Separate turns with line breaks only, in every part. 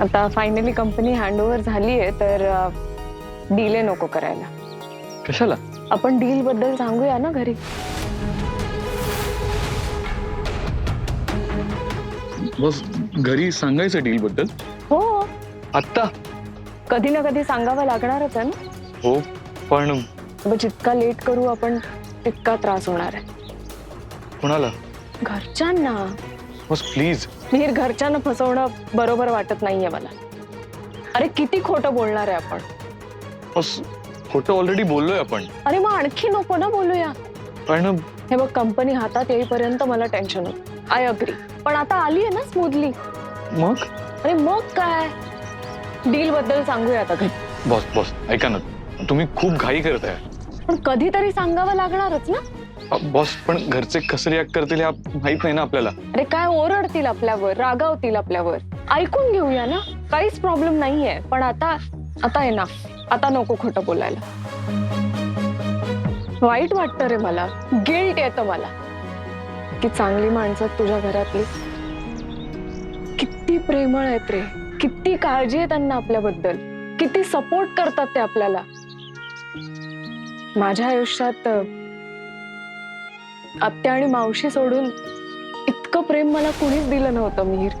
आता finally company handover झालीये तर डील नको करायला.
कशाला?
आपण डील बद्दल सांगूया ना घरी.
बस घरी सांगायचं डील बद्दल?
हो,
आत्ता?
कधी ना कधी सांगावं लागणारच आहे ना.
हो पण
जितका लेट करू आपण तितका त्रास होणार आहे.
कोणाला?
घरच्यांना.
बस प्लीज.
मिहीर, घरच्यांना फसवणं बरोबर वाटत नाहीये मला. अरे किती खोटं बोलणार आहे आपण.
बस खोटं ऑलरेडी बोललोय आपण.
अरे मग आणखी नको ना बोलूया.
पण
हे बघ, कंपनी हातात येईपर्यंत मला टेन्शन होतं. I agree. पण आता आली आहे ना स्मूथली.
मग?
अरे मग काय, डील बद्दल सांगूया आता घरी.
बॉस बॉस ऐका ना, तुम्ही खूप घाई करताय.
पण कधीतरी सांगावं लागणारच ना.
बॉस पण घरचे कसं रिॲक्ट करतील हे माहित नाही ना आपल्याला.
अरे काय ओरडतील आपल्यावर, रागावतील आपल्यावर. ऐकून घेऊया ना, काहीच प्रॉब्लेम नाहीये. पण आता आहे ना, आता नको खोटं बोलायला. वाईट वाटतं रे मला, गिल्ट येतं मला की चांगली माणसं तुझ्या घरातली किती प्रेमळ आहेत रे, किती काळजी आहे त्यांना आपल्याबद्दल, किती सपोर्ट करतात ते आपल्याला. माझ्या आयुष्यात आत्या आणि मावशी सोडून इतकं प्रेम मला कुणीच दिलं नव्हतं मिहीर.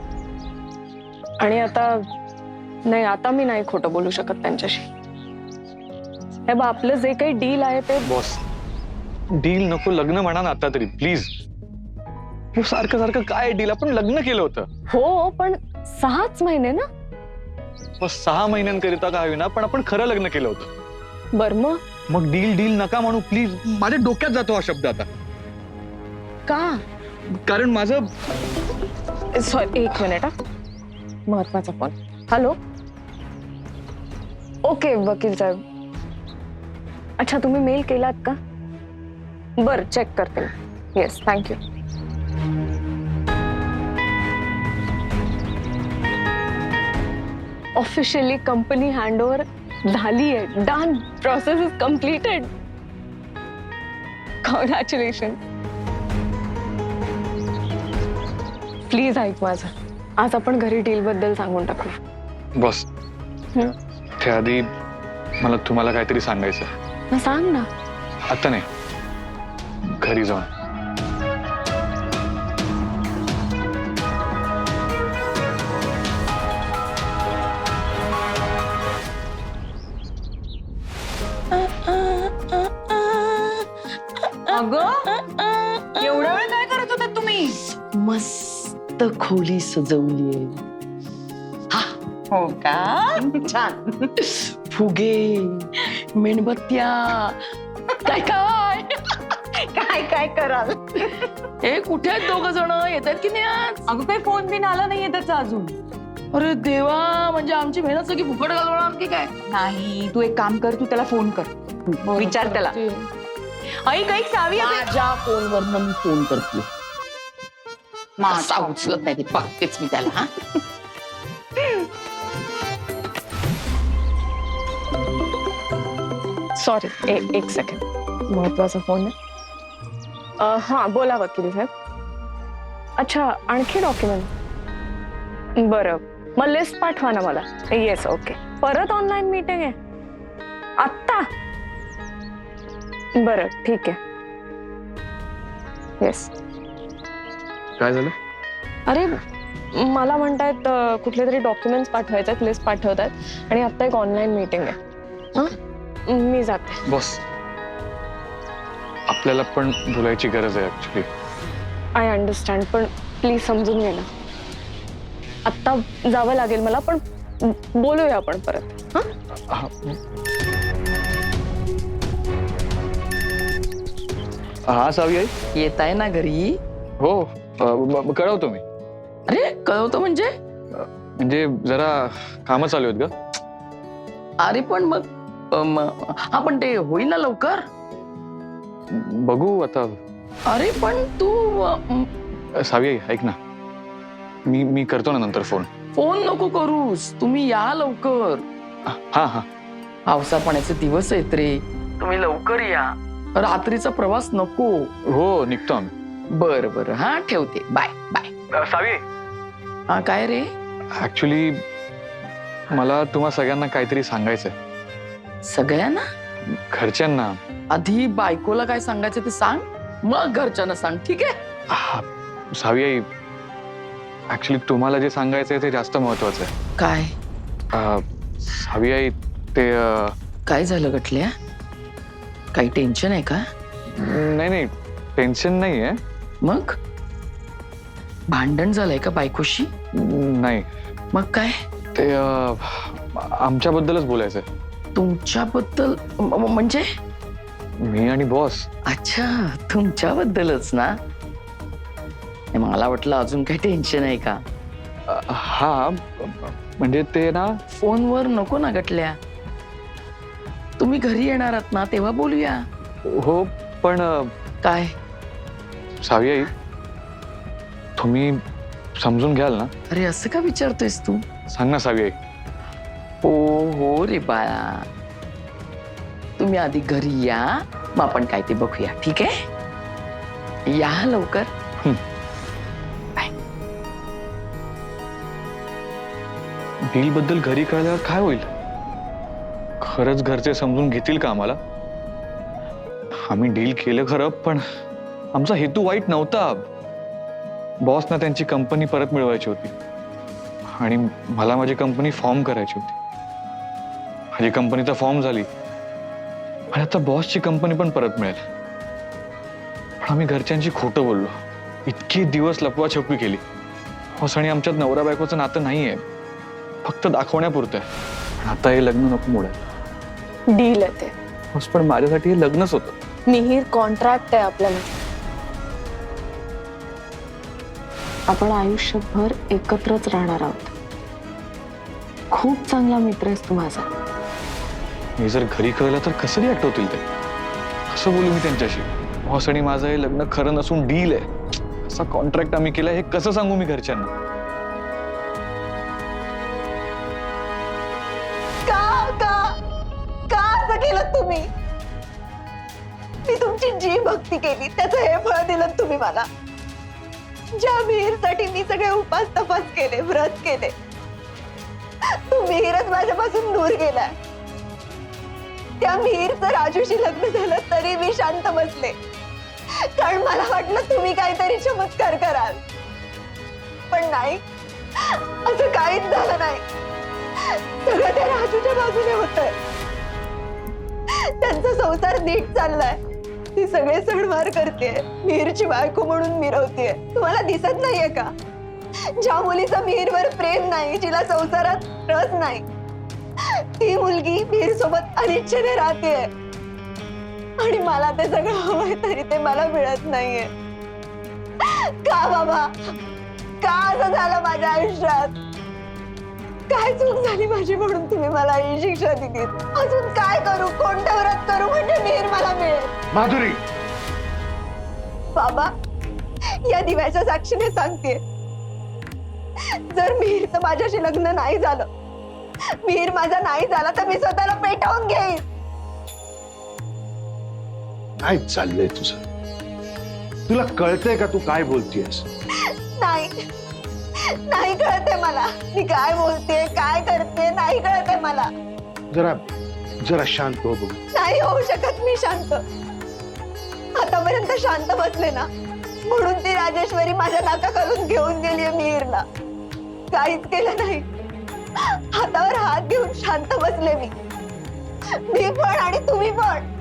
आणि आता मी नाही खोटं बोलू शकत त्यांच्याशी. हे बा, आपलं जे काही डील आहे ते.
बॉस डील नको, लग्न म्हणा ना आता तरी प्लीज. सारखं सारखं काय डील? आपण लग्न केलं होतं.
हो पण 6च महिने ना.
बस 6 महिन्यांकरिता का होईना, पण आपण खरं लग्न केलं होतं.
बर
मग डील डील नका म्हणू प्लीज. माझ्या डोक्यात जातो हा शब्द आता.
का?
कारण माझं.
Sorry, 1 minute. महत्वाचा फोन. हॅलो. ओके वकील साहेब. अच्छा, तुम्ही मेल केलात का? बर, चेक करते. Yes, thank you. Officially company handover झाली आहे. Done. Process is completed. Congratulation. Please ऐक माझं. आज आपण घरी डील बद्दल सांगून टाकू.
बस त्याआधी मला तुम्हाला काहीतरी सांगायचं.
सांग ना.
आता नाही, घरी जाऊन.
अगं, एवढा वेळ काय करत होता तुम्ही?
मस्त खोली सजवलीये.
हो का?
छान. फुगे, मेणबत्त्या, काय काय
काय काय कराल?
हे कुठे आहेत? 2 जण येतात की नाही आज?
अगं, काही फोन बिन आला नाहीये त्याचा अजून.
अरे देवा, म्हणजे आमची मेहनत सगळी फुकट घालवणार की काय?
नाही, तू एक काम कर, तू त्याला फोन कर. विचार त्याला. ऐक सावी,
माझ्या फोनवरनं मी फोन करते.
माझा
उचलत नाही ते, बघतेच मी त्याला. हा,
सॉरी, एक सेकंड. महत्वाचा फोन आहे. हा बोला वकील साहेब. अच्छा, आणखी डॉक्युमेंट? बरं, मग लिस्ट पाठवा ना मला. Yes, okay. परत ऑनलाईन मीटिंग आहे आत्ता? बरं, ठीक आहे. येस.
काय झालं?
अरे मला म्हणतायत कुठले तरी डॉक्युमेंट्स पाठवायचे, लिस्ट पाठवतात आणि आता एक ऑनलाईन मीटिंग आहे. मी जाते.
बॉस आपल्याला पण बोलायची गरज आहे ऍक्च्युली.
आय अंडरस्टँड, पण प्लीज समजून घे ना. आत्ता जावं लागेल मला, पण बोलूया आपण परत.
हा सावी आई.
येत आहे ना घरी?
हो, कळवतो मी.
अरे कळवतो म्हणजे?
म्हणजे जरा कामं चालू आहेत ग.
अरे पण मग हा, पण ते होईल ना लवकर?
बघू आता.
अरे पण तू
सावी आई ऐक ना, मी करतो ना नंतर फोन.
फोन नको करूस, तुम्ही या लवकर.
हा हा.
पावसापाण्याचे दिवस आहेत रे, तुम्ही लवकर या. रात्रीचा प्रवास नको.
हो, निघतो आम्ही.
बरं बरं, हा ठेवते. Bye bye.
सावी
हा काय रे?
ऍक्च्युली मला तुम्हा सगळ्यांना काहीतरी सांगायचंय.
सगळ्यांना?
घरच्यांना.
आधी बायकोला काय सांगायचं ते सांग, मग घरच्यांना सांग, ठीक आहे?
हा, सावी आई, ऍक्च्युली तुम्हाला जे सांगायचंय ते जास्त महत्वाचं आहे.
काय?
सावी आई, ते
काय झालं गटल्या? काही टेन्शन आहे का?
नाही नाही, टेन्शन नाहीये.
मग भांडण झालंय का बायकोशी?
नाही,
मग काय?
ते आमच्याबद्दलच बोलायचंय.
तुमच्याबद्दल म्हणजे?
मी आणि बॉस.
अच्छा, तुमच्याबद्दलच ना. नाही, मला वाटलं अजून काही टेन्शन आहे का.
हा, म्हणजे ते ना.
फोनवर नको ना गटल्या. तुम्ही घरी येणार आहात ना, तेव्हा बोलूया.
हो, पण
काय?
सावी आई, तुम्ही समजून घ्याल ना?
अरे असं का विचारतोयस तू?
सांग ना सावी आई.
हो हो रे बाळा, तुम्ही आधी घरी या, मग आपण काय ते बघूया, ठीक आहे? या लवकर. बाय.
डील बद्दल घरी कळल्यावर काय होईल? खरंच घरचे समजून घेतील का आम्हाला? आम्ही डील केलं खरं, पण आमचा हेतू वाईट नव्हता. बॉसना त्यांची कंपनी परत मिळवायची होती आणि मला माझी कंपनी फॉर्म करायची होती. माझी कंपनी तर फॉर्म झाली आणि आता बॉसची कंपनी पण परत मिळेल. पण आम्ही घरच्यांची खोटं बोललो. इतके दिवस लपवाछपवी केली. बॉस आणि आमच्यात नवरा बायकोचं नातं नाहीये, फक्त दाखवण्यापुरतं आहे. आता हे लग्न नको मोडायला.
डील आहे ते.
बॉस, पण माझ्यासाठी हे लग्नच होतं.
मिहीर कॉन्ट्रॅक्ट आहे आपल्याला. आपण आयुष्यभर एकत्रच राहणार आहोत. खूप चांगला मित्र आहेस तू माझा.
मी जर घरी कळलं तर कसं रे आठवतील ते? कसं बोलू मी त्यांच्याशी? बॉस आणि माझं हे लग्न खरं नसून डील आहे, असा कॉन्ट्रॅक्ट आम्ही केलाय, हे कसं सांगू मी घरच्यांना?
का असं केलं तुम्ही? मी तुमची जी भक्ती केली त्याचं हे फळ दिलं तुम्ही मला. ज्या मिहीरसाठी मी सगळे उपास तपास केले, व्रत केले, तो मिहीरच माझ्यापासून दूर गेलाय. त्या मिहीरचं राजूशी लग्न झालं तरी मी शांत बसले, कारण मला वाटलं तुम्ही काहीतरी चमत्कार कराल. पण नाही, असं काहीच झालं नाही. सगळं त्या राजूच्या बाजूने होतंय. त्यांचा संसार नीट चाललाय. ती सगळे सणवार करते, मिहीरची बायको म्हणून मिरवते. तुम्हाला दिसत नाहीये का? ज्या मुलीचं मिहीरवर प्रेम नाही, जिला संसारात रस नाही, ती मुलगी मिहीर सोबत अनिच्छेने राहते. आणि मला ते सगळं हवंय तरी ते मला मिळत नाहीये. का बाबा, का असं झालं माझ्या आयुष्यात? काय चूक झाली माझी म्हणून तुम्ही मला ही शिक्षा दिली? अजून काय करू, कोणतं व्रत करू म्हणजे मिहीर मला मिळेल?
माधुरी,
बाबा, या दिव्याच्या साक्षीने सांगते, जर मिहीरचं माझ्याशी लग्न नाही झालं, मिहीर माझा नाही झाला, तर मी स्वतःला पेटवून घेईन.
काय चाललंय तुझं? तुला कळतंय का तू काय बोलतेयस?
नाही, नाही कळते मला. मी काय बोलते, काय करते, नाही कळते मला.
जरा जरा शांत हो बघू.
नाही होऊ शकत मी शांत. आतापर्यंत शांत बसले ना, म्हणून ती राजेश्वरी माझ्या नाकाखालून घेऊन गेली मिहीरला. काहीच केलं नाही, हातावर हात घेऊन शांत बसले मी पण आणि तुम्ही पण.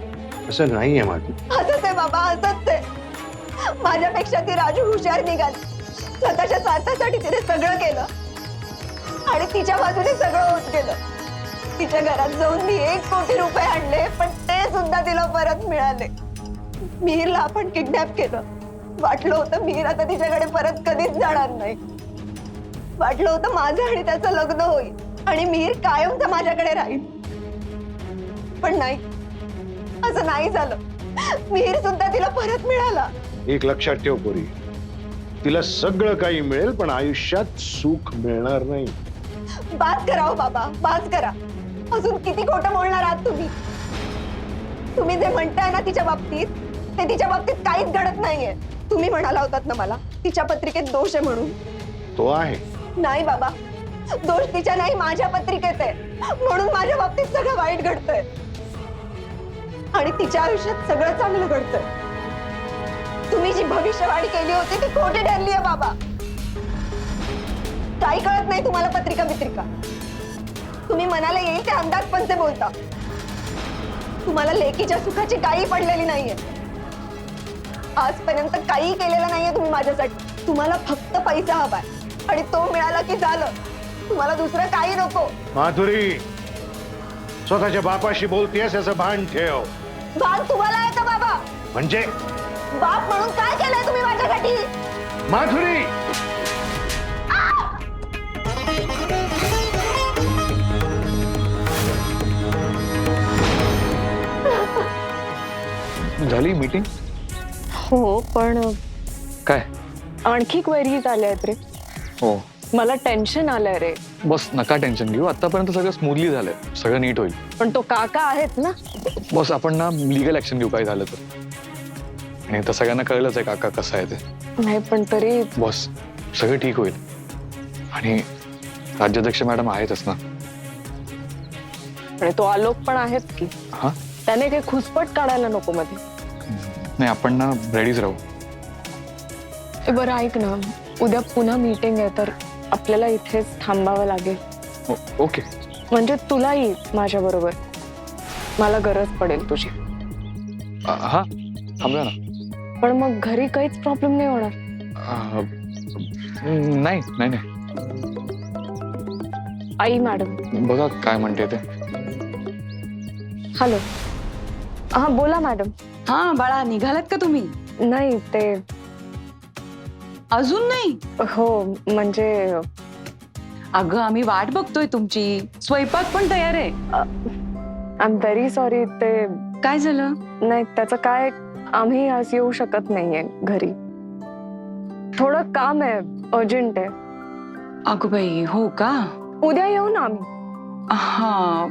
असं नाहीये माधुरी.
असंच आहे बाबा, असंच आहे. माझ्यापेक्षा ती राजू हुशार निघाली. स्वतःच्या स्वार्थासाठी तिने सगळं केलं आणि तिच्या बाजूने सगळं होत गेलं. तिच्या घरात जाऊन मी 1 कोटी रुपये आणले, पण ते सुद्धा तिला परत मिळाले. मिहीरला आपण किडनॅप केलं. वाटलं होतं मिहीर आता तिच्याकडे परत कधीच जाणार नाही. वाटलं होतं माझं आणि त्याचं लग्न होईल आणि मिहीर कायमचं माझ्याकडे राहील. पण नाही, असं नाही झालं. मिहीर सुद्धा तिला परत मिळाला.
एक लक्षात ठेव पोरी, तिला सगळं काही मिळेल पण आयुष्यात सुख मिळणार नाही.
बात करा हो बाबा, बात करा. अजून किती खोटं बोलणार आहात तुम्ही? तुम्ही जे म्हणताय ना तिच्या बाबतीत, ते तिच्या बाबतीत काहीच घडत नाहीये. तुम्ही म्हणाला होतात ना मला तिच्या पत्रिकेत दोष आहे म्हणून.
तो आहे,
नाही बाबा, दोष तिच्या नाही, माझ्या पत्रिकेत आहे. म्हणून माझ्या बाबतीत सगळं वाईट घडतंय आणि तिच्या आयुष्यात सगळं चांगलं घडतंय. तुम्ही जी भविष्यवाणी केली होती ती खोटी ठरली आहे बाबा. काही कळत नाही तुम्हाला पत्रिका बित्रिका. तुम्ही मनाला येईल ते अंदाजपंचे बोलता. तुम्हाला लेकीच्या सुखाची काही पडलेली नाहीये. आजपर्यंत काही केलेलं नाहीये तुम्ही माझ्यासाठी. तुम्हाला फक्त पैसा हवाय आणि तो मिळाला की झालं. तुम्हाला दुसरं काही नको.
माधुरी, स्वतःच्या बापाशी बोलतेस याचं भान ठेव.
भाग तुम्हाला आहे का बाबा?
म्हणजे
बाप म्हणून काय केलंय तुम्ही माझ्यासाठी?
माधुरी,
झाली मीटिंग?
हो, पण
काय?
आणखी क्वेरीज आल्या आहेत रे.
हो,
मला टेन्शन आलंय रे.
बस नका टेन्शन घेऊ. आतापर्यंत सगळं स्मूथली झालंय, सगळं नीट होईल.
पण तो काका आहेत ना.
बस आपण ना लीगल ऍक्शन घेऊ काय झालं तर. आणि आता सगळ्यांना कळलंच आहे काका कसं आहे ते.
नाही पण तरी
बस सगळं ठीक होईल. आणि राज्याध्यक्ष मॅडम आहेतच ना.
आणि तो आलोक पण आहेत की.
हा,
त्याने काही खुसपट काढायला नको मध्ये.
नाही आपण ना रेडीच राहू.
बरं ऐक ना, उद्या पुन्हा मीटिंग आहे तर आपल्याला इथेच थांबावं लागेल.
ओके.
म्हणजे तुलाही माझ्या बरोबर. मला गरज पडेल तुझी.
हा, थांबूया ना.
पण मग घरी काहीच प्रॉब्लेम नाही होणार.
नाही नाही नाही.
आई मॅडम.
बघा काय म्हणते ते.
हॅलो. हा बोला मॅडम.
हा बाळा, निघालात का तुम्ही?
नाही ते
अजून नाही?
हो म्हणजे
अगं आम्ही वाट बघतोय तुमची. स्वयंपाक पण तयार आहे.
I am very sorry. ते
काय झालं?
नाही त्याचं काय, आम्ही आज येऊ शकत नाहीये घरी. थोडं काम आहे, अर्जंट आहे.
अगं बाई, हो का?
उद्या येऊ ना आम्ही.
हा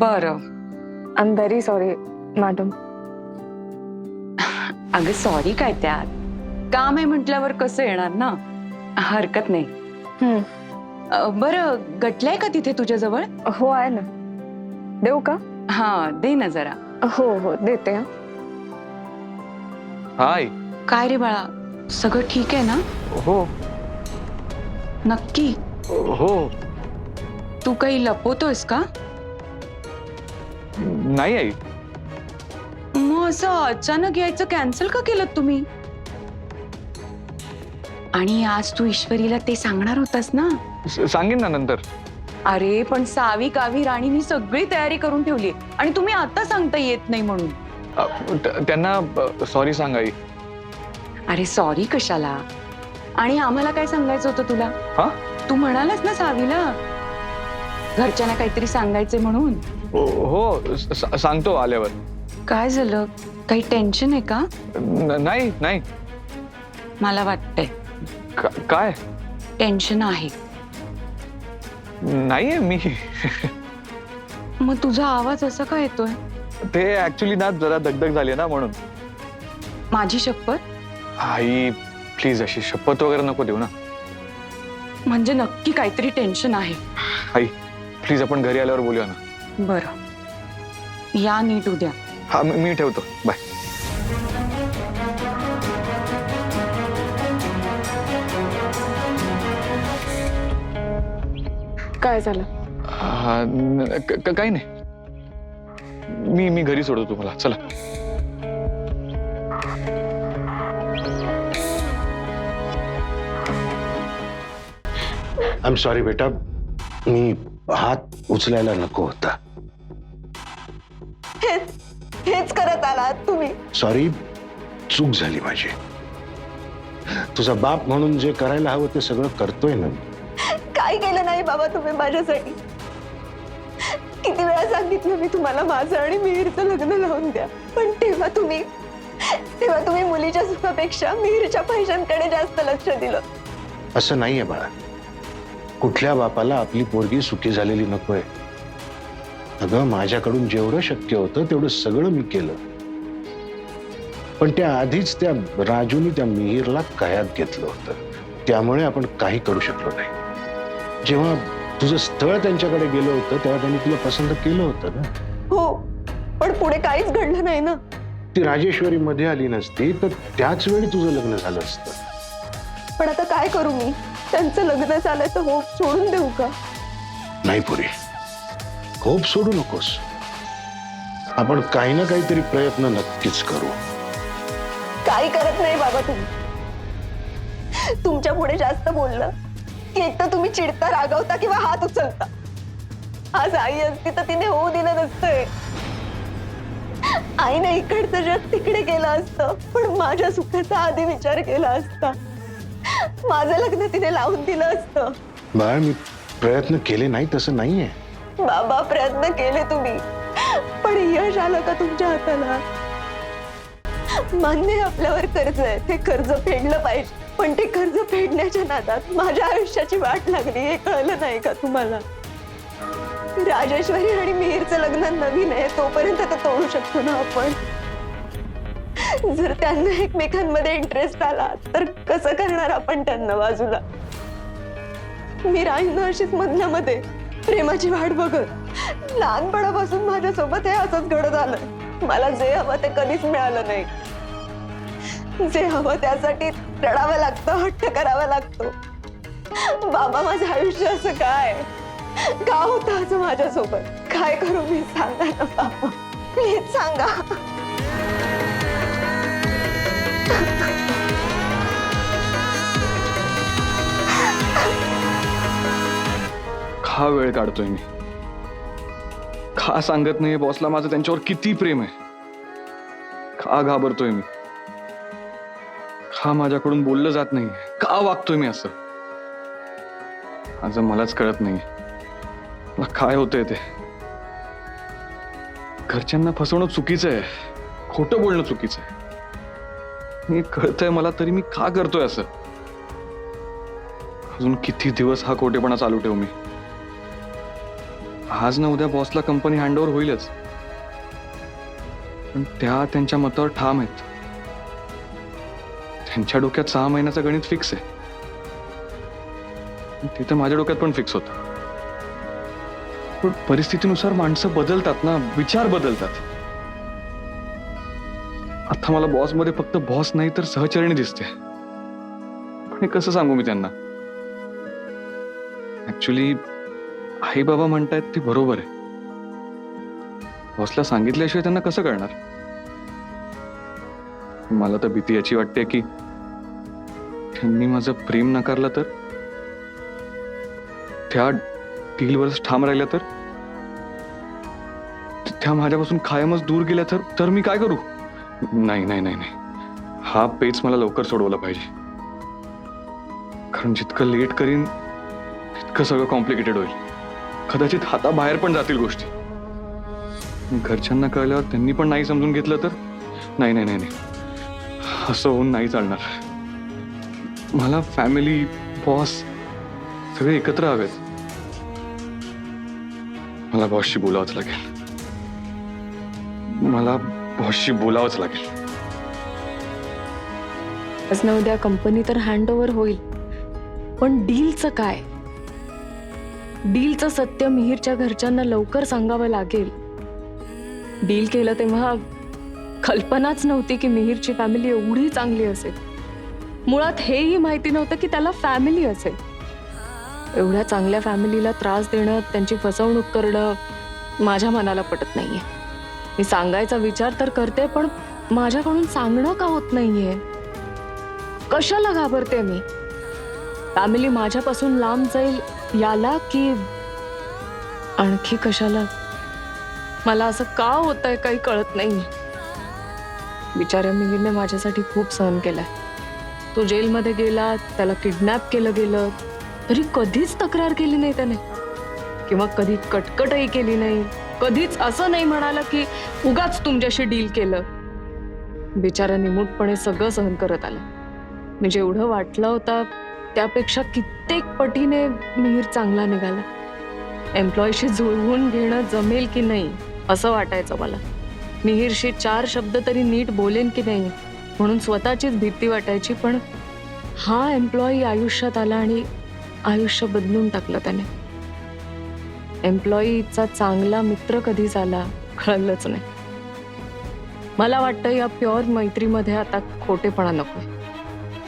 बरं.
I am very sorry madam.
अगं सॉरी काय त्यात, काम आहे म्हटल्यावर कसं येणार ना. हरकत नाही. बरं, गटलाय का तिथे तुझ्या जवळ?
हो आहे ना. देऊ का?
हा दे ना जरा.
हो हो देते. हा
हाय.
काय रे बाळा, सगळं ठीक आहे ना?
हो
नक्की?
हो.
तू काही लपवतोयस का?
नाही आई.
मग असं अचानक यायचं कॅन्सल का केलं तुम्ही? आणि आज तू ईश्वरीला ते सांगणार होतास ना?
सांगेन ना नंतर.
अरे पण सावी, कावी, राणीनी सगळी तयारी करून ठेवली आणि तुम्ही आता सांगता येत नाही म्हणून.
त्यांना सॉरी सांग आई.
अरे सॉरी कशाला? आणि आम्हाला काय सांगायचं होतं तुला?
हा,
तू म्हणालास ना सावीला घरच्यांना काहीतरी सांगायचे म्हणून.
हो सांगतो आल्यावर.
काय झालं? काही टेन्शन आहे का?
नाही नाही.
मला वाटतंय
काय
टेन्शन आहे.
नाहीये मी.
मग तुझा आवाज असा का येतोय?
ते ऍक्च्युली ना जरा दगदग झाली ना म्हणून.
माझी शपथ.
आई प्लीज अशी शपथ वगैरे नको देऊ ना.
म्हणजे नक्की काहीतरी टेन्शन आहे.
आई प्लीज आपण घरी आल्यावर बोलूया ना.
बरं, या नीट उद्या.
हा मी ठेवतो. बाय.
काय झालं?
काही नाही. मी घरी सोडतो तुम्हाला. चला.
आय एम सॉरी बेटा, मी हात उचलायला नको होता.
हेच करत आलात तुम्ही.
सॉरी, चूक झाली माझी. तुझा बाप म्हणून जे करायला हवं ते सगळं करतोय ना.
काय केलं नाही बाबा तुम्ही माझ्यासाठी. किती वेळा सांगितलं मी तुम्हाला माझं आणि मिहीरचं लग्न लावून द्या, पण तेव्हा तुम्ही मुलीच्या सुखापेक्षा मिहीरच्या पैशांकडे जास्त लक्ष दिलं.
असं नाहीये बाळा. कुठल्या बापाला आपली पोरगी सुखी झालेली नकोय. अगं माझ्याकडून जेवढं शक्य होतं तेवढं सगळं मी केलं, पण त्या आधीच त्या राजूनी त्या मिहीरला कयात घेतलं होतं. त्यामुळे आपण काही करू शकलो नाही. जेव्हा तुझं स्थळ त्यांच्याकडे गेलं होतं तेव्हा त्यांनी तुला पसंत केलं होतं ना.
हो, पण पुढे काहीच घडलं नाही ना.
ती राजेश्वरी मध्ये आली नसती तर त्याच वेळी तुझं लग्न झालं असतं.
पण आता काय करू मी? त्यांचं लग्न झालंय तर होप सोडून देऊ का?
नाही पुरी, होप सोडू नकोस. आपण काही ना काहीतरी प्रयत्न नक्कीच करू.
काही करत नाही बाबा तुम्ही. तुमच्या पुढे जास्त बोललं की एक तर तुम्ही चिडता, रागवता किंवा हात उचलता. आज आई असती तर तिने होऊ दिलं नसतंय. आईने इकडचं जग तिकडे केलं असतं, पण माझ्या सुखाचा आधी विचार केला असता. माझं लग्न तिने लावून दिलं असतं.
बाळ, मी प्रयत्न केले नाही तसं नाहीये.
बाबा, प्रयत्न केले तुम्ही, पण यश आलं का तुमच्या हाताला? मान्य आहे, आपल्यावर कर्ज आहे, ते कर्ज फेडलं पाहिजे. पण ते कर्ज फेडण्याच्या नादात माझ्या आयुष्याची वाट लागली, हे कळलं नाही का तुम्हाला? राजेश्वरी आणि मिहीरचं लग्न नवीन आहे, तोपर्यंत ते तोडू शकतो ना आपण. जर त्यांना एकमेकांमध्ये इंटरेस्ट आला तर कसं करणार आपण त्यांना बाजूला? मी राहीन ना अशीच मधल्यामध्ये प्रेमाची वाट बघत. लहानपणापासून माझ्यासोबत हे असंच घडत आलं. मला जे हवं ते कधीच मिळालं नाही. जे हवं त्यासाठी रडावं लागतं, हट्ट करावा लागतो. बाबा, माझं आयुष्य असं काय का होतं असं माझ्यासोबत? काय करू मी? सांगा ना बाबा, प्लीज सांगा.
का वेळ काढतोय मी? का सांगत नाहीये बॉसला माझं त्यांच्यावर किती प्रेम आहे? का घाबरतोय मी? का माझ्याकडून बोललं जात नाही? का वागतोय मी असं? आज मलाच कळत नाही मला काय होतंय ते. घरच्यांना फसवणं चुकीचं आहे, खोटं बोलणं चुकीचं आहे. मी कळतंय मला, तरी मी का करतोय असं? अजून किती दिवस हा खोटेपणा चालू ठेवू मी? आज ना उद्या बॉसला कंपनी हँडओव्हर होईलच, पण त्यांच्या मतावर ठाम आहेत. त्यांच्या डोक्यात 6 महिन्याचं गणित फिक्स आहे. ते तर माझ्या डोक्यात पण फिक्स होतं. पण परिस्थितीनुसार माणसं बदलतात ना, विचार बदलतात. आता मला बॉस मध्ये फक्त बॉस नाही तर सहचरणी दिसते. पण हे कसं सांगू मी त्यांना? ऍक्च्युली आई बाबा म्हणतायत ते बरोबर आहे. बॉसला सांगितल्याशिवाय त्यांना कसं कळणार? मला तर भीती याची वाटते की त्यांनी माझं प्रेम नकारलं तर, त्या डीलवरच ठाम राहिल्या तर, त्या माझ्यापासून कायमच दूर गेल्या तर मी काय करू? नाही नाही नाही नाही, हा पेच मला लवकर सोडवला पाहिजे. कारण जितकं लेट करीन तितकं सगळं कॉम्प्लिकेटेड होईल. कदाचित हाताबाहेर पण जातील गोष्टी. घरच्यांना कळल्यावर त्यांनी पण नाही समजून घेतलं तर? नाही नाही नाही नाही, असं होऊन नाही चालणार. मला फॅमिली, बॉस सगळे एकत्र हवेत. मला बॉसशी बोलावंच लागेल. मला बॉसशी बोलावंच लागेल.
आज ना उद्या कंपनी तर हँडओव्हर होईल, पण डीलचं काय? डीलचं सत्य मिहीरच्या घरच्यांना लवकर सांगावं लागेल. डील केलं तेव्हा कल्पनाच नव्हती की मिहीरची फॅमिली एवढी चांगली असेल. मुळात हेही माहिती नव्हतं की त्याला फॅमिली असेल. एवढ्या चांगल्या फॅमिलीला त्रास देणं, त्यांची फसवणूक करणं माझ्या मनाला पटत नाहीये. मी सांगायचा विचार तर करते, पण माझ्याकडून सांगणं का होत नाहीये? कशाला घाबरते मी? फॅमिली माझ्यापासून लांब जाईल याला की आणखी कशाला? मला असं का होतंय काही कळत नाही. बिचाऱ्या मिहीरने माझ्यासाठी खूप सहन केलाय. तो जेलमध्ये गेला, त्याला किडनॅप केलं गेलं, तरी कधीच तक्रार केली नाही त्याने, किंवा कधी कटकटही केली नाही. कधीच असं नाही म्हणाला की उगाच तुमच्याशी डील केलं. बिचाऱ्याने मूठपणे सगळं सहन करत आलं. मी जेवढं वाटलं होतं त्यापेक्षा कित्येक पटीने मिहीर चांगला निघाला. एम्प्लॉयशी जुळवून घेणं जमेल की नाही असं वाटायचं मला. मिहीरशी 4 शब्द तरी नीट बोलेन की नाही म्हणून स्वतःचीच भीती वाटायची. पण हा एम्प्लॉई आयुष्यात आला आणि आयुष्य बदलून टाकलं त्याने. एम्प्लॉईचा चांगला मित्र कधी झाला कळलंच नाही. मला वाटतं या प्युअर मैत्रीमध्ये आता खोटेपणा नकोय,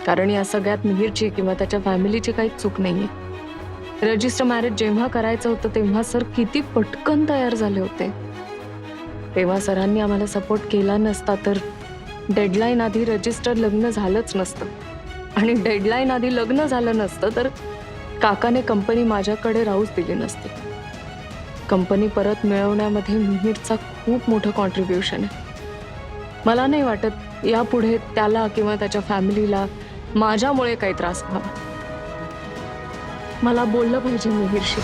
कारण या सगळ्यात मिहिरची किंवा त्याच्या फॅमिलीची काही चूक नाहीये. रजिस्टर मॅरेज जेव्हा करायचं होतं तेव्हा सर किती पटकन तयार झाले होते. तेव्हा सरांनी आम्हाला सपोर्ट केला नसता तर डेडलाईन आधी रजिस्टर लग्न झालंच नसतं, आणि डेडलाईन आधी लग्न झालं नसतं तर काकाने कंपनी माझ्याकडे राहूच दिली नसती. कंपनी परत मिळवण्यामध्ये मिहिरचा खूप मोठं कॉन्ट्रीब्युशन आहे. मला नाही वाटत यापुढे त्याला किंवा त्याच्या फॅमिलीला माझ्यामुळे काही त्रास व्हावा. मला बोललं पाहिजे मिहिरशी.